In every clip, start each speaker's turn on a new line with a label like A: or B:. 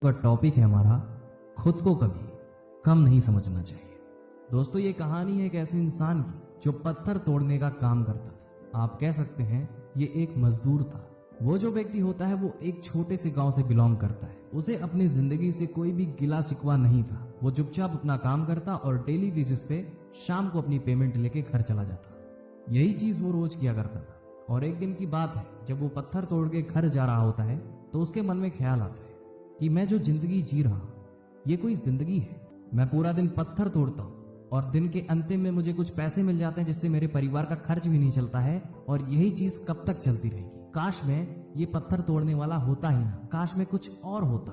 A: का टॉपिक है हमारा, खुद को कभी कम नहीं समझना चाहिए। दोस्तों, ये कहानी है एक ऐसे इंसान की जो पत्थर तोड़ने का काम करता था। आप कह सकते हैं ये एक मजदूर था। वो जो व्यक्ति होता है वो एक छोटे से गांव से बिलोंग करता है। उसे अपनी जिंदगी से कोई भी गिला शिकवा नहीं था। वो चुपचाप अपना काम करता और डेली बेसिस पे शाम को अपनी पेमेंट लेके घर चला जाता। यही चीज वो रोज किया करता था। और एक दिन की बात है, जब वो पत्थर तोड़ के घर जा रहा होता है तो उसके मन में ख्याल आता है कि मैं जो जिंदगी जी रहा हूं ये कोई जिंदगी है? मैं पूरा दिन पत्थर तोड़ता हूँ और दिन के अंतिम में मुझे कुछ पैसे मिल जाते हैं जिससे मेरे परिवार का खर्च भी नहीं चलता है, और यही चीज कब तक चलती रहेगी? काश मैं ये पत्थर तोड़ने वाला होता ही ना, काश मैं कुछ और होता।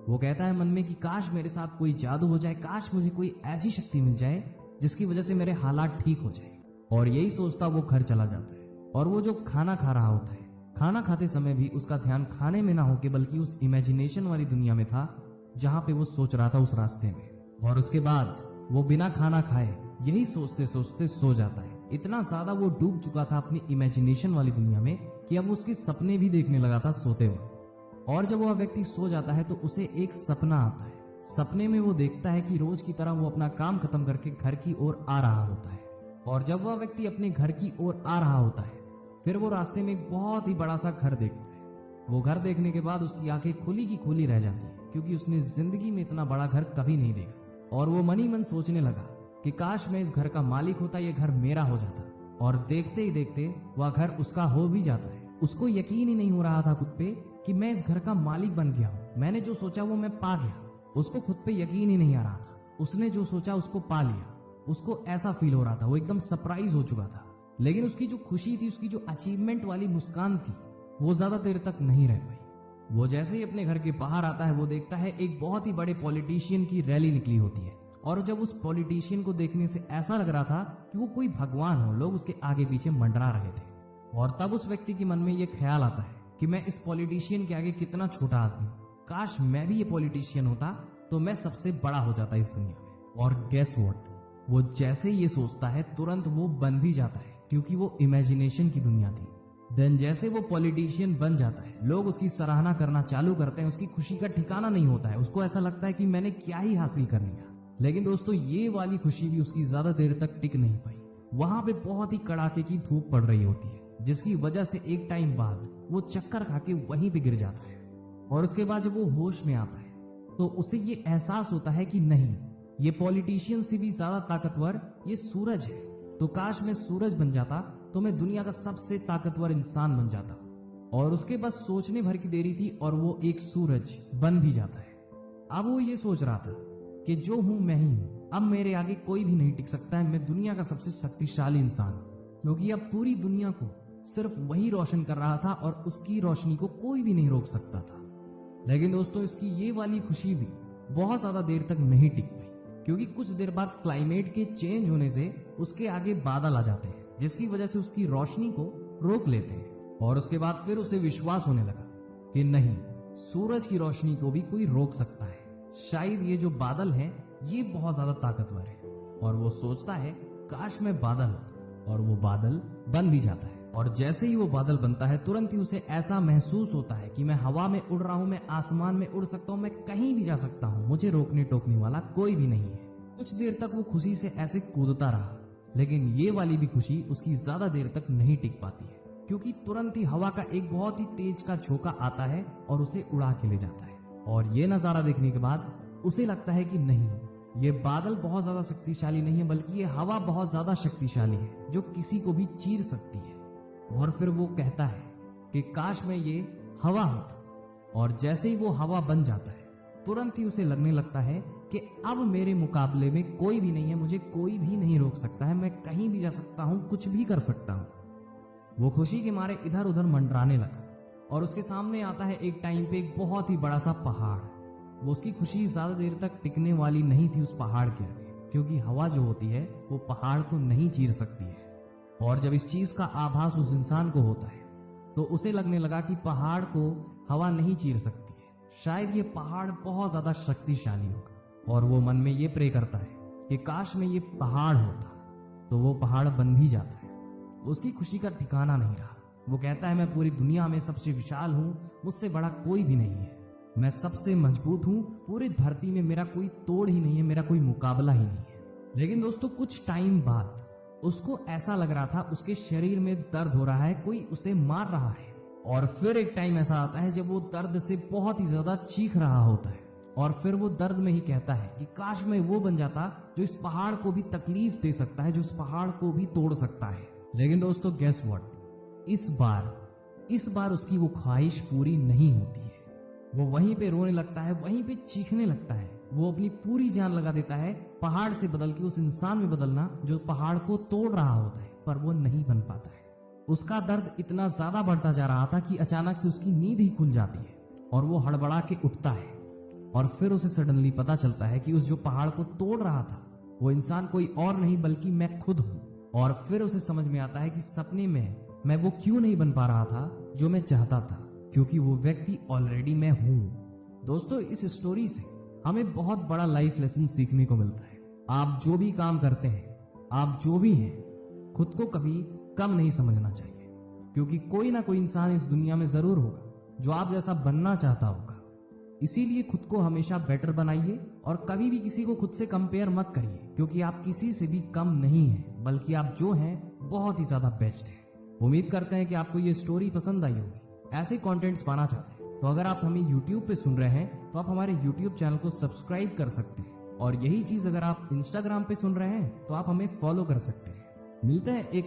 A: वो कहता है मन में कि काश मेरे साथ कोई जादू हो जाए, काश मुझे कोई ऐसी शक्ति मिल जाए जिसकी वजह से मेरे हालात ठीक हो जाए। और यही सोचता वो घर चला जाता है। और वो जो खाना खा रहा होता है, खाना खाते समय भी उसका ध्यान खाने में ना होके बल्कि उस इमेजिनेशन वाली दुनिया में था जहां पे वो सोच रहा था, उस रास्ते में। और उसके बाद वो बिना खाना खाए यही सोचते सोचते सो जाता है। इतना ज्यादा वो डूब चुका था अपनी इमेजिनेशन वाली दुनिया में कि अब उसके सपने भी देखने लगा था सोते वक्त। और जब वह व्यक्ति सो जाता है तो उसे एक सपना आता है। सपने में वो देखता है कि रोज की तरह वो अपना काम खत्म करके घर की ओर आ रहा होता है। और जब वह व्यक्ति अपने घर की ओर आ रहा होता है फिर वो रास्ते में एक बहुत ही बड़ा सा घर देखता है। वो घर देखने के बाद उसकी आंखें खुली की खुली रह जाती है, क्योंकि उसने जिंदगी में इतना बड़ा घर कभी नहीं देखा। और वो मन ही मन सोचने लगा कि काश मैं इस घर का मालिक होता, ये घर मेरा हो जाता। और देखते ही देखते वह घर उसका हो भी जाता है। उसको यकीन ही नहीं हो रहा था खुद पे कि मैं इस घर का मालिक बन गया हूँ। मैंने जो सोचा वो मैं पा गया। उसको खुद पे यकीन ही नहीं आ रहा था। उसने जो सोचा उसको पा लिया। उसको ऐसा फील हो रहा था, वो एकदम सरप्राइज हो चुका था। लेकिन उसकी जो खुशी थी, उसकी जो अचीवमेंट वाली मुस्कान थी, वो ज्यादा देर तक नहीं रह पाई। वो जैसे ही अपने घर के बाहर आता है वो देखता है एक बहुत ही बड़े पॉलिटिशियन की रैली निकली होती है। और जब उस पॉलिटिशियन को देखने से ऐसा लग रहा था कि वो कोई भगवान हो, लोग उसके आगे पीछे मंडरा रहे थे। और तब उस व्यक्ति के मन में ये ख्याल आता है कि मैं इस पॉलिटिशियन के आगे कितना छोटा आदमी हूं। काश मैं भी ये पॉलिटिशियन होता तो मैं सबसे बड़ा हो जाता इस दुनिया में। और गेस व्हाट, वो जैसे ये सोचता है तुरंत वो बन भी जाता है, क्योंकि वो इमेजिनेशन की दुनिया थी। देन जैसे वो पॉलिटिशियन बन जाता है लोग उसकी सराहना करना चालू करते हैं। उसकी खुशी का ठिकाना नहीं होता है। उसको ऐसा लगता है कि मैंने क्या ही हासिल कर लिया। लेकिन दोस्तों, ये वाली खुशी भी उसकी ज्यादा देर तक टिक नहीं पाई। वहां पे बहुत ही कड़ाके की धूप पड़ रही होती है, जिसकी वजह से एक टाइम बाद वो चक्कर खा के वहीं पे गिर जाता है। और उसके बाद जब वो होश में आता है तो उसे ये एहसास होता है कि नहीं, ये पॉलिटिशियन से भी ज्यादा ताकतवर ये सूरज है। तो काश मैं सूरज बन जाता तो मैं दुनिया का सबसे ताकतवर इंसान बन जाता। और उसके बस सोचने भर की देरी थी और वो एक सूरज बन भी जाता है। अब वो ये सोच रहा था कि जो हूं मैं ही हूं, अब मेरे आगे कोई भी नहीं टिक सकता है। मैं दुनिया का सबसे शक्तिशाली इंसान हूं, क्योंकि अब पूरी दुनिया को सिर्फ वही रोशन कर रहा था और उसकी रोशनी को कोई भी नहीं रोक सकता था। लेकिन दोस्तों, इसकी ये वाली खुशी भी बहुत ज्यादा देर तक नहीं टिक पाई, क्योंकि कुछ देर बाद क्लाइमेट के चेंज होने से उसके आगे बादल आ जाते हैं, जिसकी वजह से उसकी रोशनी को रोक लेते हैं। और उसके बाद फिर उसे विश्वास होने लगा कि नहीं, सूरज की रोशनी को भी कोई रोक सकता है। शायद ये जो बादल है ये बहुत ज्यादा ताकतवर है। और वो सोचता है काश मैं बादल होता, और वो बादल बन भी जाता है। और जैसे ही वो बादल बनता है तुरंत ही उसे ऐसा महसूस होता है कि मैं हवा में उड़ रहा हूं, मैं आसमान में उड़ सकता हूं, मैं कहीं भी जा सकता हूं, मुझे रोकने टोकने वाला कोई भी नहीं है। कुछ देर तक वो खुशी से ऐसे कूदता रहा, लेकिन ये वाली भी खुशी उसकी ज्यादा देर तक नहीं टिक पाती है, क्योंकि तुरंत ही हवा का एक बहुत ही तेज का झोंका आता है और उसे उड़ा के ले जाता है। और ये नजारा देखने के बाद उसे लगता है कि नहीं, ये बादल बहुत ज्यादा शक्तिशाली नहीं है, बल्कि ये हवा बहुत ज्यादा शक्तिशाली है जो किसी को भी चीर सकती है। और फिर वो कहता है कि काश मैं ये हवा होता। और जैसे ही वो हवा बन जाता है तुरंत ही उसे लगने लगता है कि अब मेरे मुकाबले में कोई भी नहीं है, मुझे कोई भी नहीं रोक सकता है, मैं कहीं भी जा सकता हूं, कुछ भी कर सकता हूं। वो खुशी के मारे इधर उधर मंडराने लगा और उसके सामने आता है एक टाइम पे एक बहुत ही बड़ा सा पहाड़। वो उसकी खुशी ज्यादा देर तक टिकने वाली नहीं थी उस पहाड़ के आगे, क्योंकि हवा जो होती है वो पहाड़ को नहीं चीर सकती है। और जब इस चीज का आभास उस इंसान को होता है तो उसे लगने लगा कि पहाड़ को हवा नहीं चीर सकती है, शायद ये पहाड़ बहुत ज्यादा शक्तिशाली होगा। और वो मन में ये प्रे करता है कि काश में ये पहाड़ होता। तो वो पहाड़ बन भी जाता है। उसकी खुशी का ठिकाना नहीं रहा। वो कहता है मैं पूरी दुनिया में सबसे विशाल हूं, मुझसे बड़ा कोई भी नहीं है। मैं सबसे मजबूत हूँ, पूरी धरती में मेरा कोई तोड़ ही नहीं है, मेरा कोई मुकाबला ही नहीं है। लेकिन दोस्तों कुछ टाइम बाद उसको ऐसा लग रहा था उसके शरीर में दर्द हो रहा है, कोई उसे मार रहा है। और फिर एक टाइम ऐसा आता है जब वो दर्द से बहुत ही ज्यादा चीख रहा होता है और फिर वो दर्द में ही कहता है कि काश मैं वो बन जाता जो इस पहाड़ को भी तकलीफ दे सकता है, जो इस पहाड़ को भी तोड़ सकता है। लेकिन दोस्तों गेस व्हाट, इस बार उसकी वो ख्वाहिश पूरी नहीं होती है। वो वहीं पे रोने लगता है, वहीं पे चीखने लगता है। वो अपनी पूरी जान लगा देता है पहाड़ से बदल के उस इंसान में बदलना जो पहाड़ को तोड़ रहा होता है, पर वो नहीं बन पाता है। उसका दर्द इतना ज्यादा बढ़ता जा रहा था कि अचानक से उसकी नींद ही खुल जाती है और वो हड़बड़ा के उठता है। और फिर उसे सडनली पता चलता है कि उस जो पहाड़ को तोड़ रहा था वो इंसान कोई और नहीं बल्कि मैं खुद हूँ। और फिर उसे समझ में आता है कि सपने में मैं वो क्यों नहीं बन पा रहा था जो मैं चाहता था, क्योंकि वो व्यक्ति ऑलरेडी मैं हूँ। दोस्तों इस स्टोरी से हमें बहुत बड़ा लाइफ लेसन सीखने को मिलता है। आप जो भी काम करते हैं, आप जो भी हैं, खुद को कभी कम नहीं समझना चाहिए, क्योंकि कोई ना कोई इंसान इस दुनिया में जरूर होगा जो आप जैसा बनना चाहता होगा। इसीलिए खुद को हमेशा बेटर बनाइए और कभी भी किसी को खुद से कंपेयर मत करिए, क्योंकि आप किसी से भी कम नहीं हैं, बल्कि आप जो हैं बहुत ही ज्यादा बेस्ट हैं। उम्मीद करते हैं कि आपको ये स्टोरी पसंद आई होगी। ऐसे कंटेंट्स पाना चाहते हैं तो अगर आप हमें YouTube पे सुन रहे हैं तो आप हमारे YouTube चैनल को सब्सक्राइब कर सकते हैं, और यही चीज अगर आप Instagram पे सुन रहे हैं तो आप हमें फॉलो कर सकते हैं। मिलते हैं एक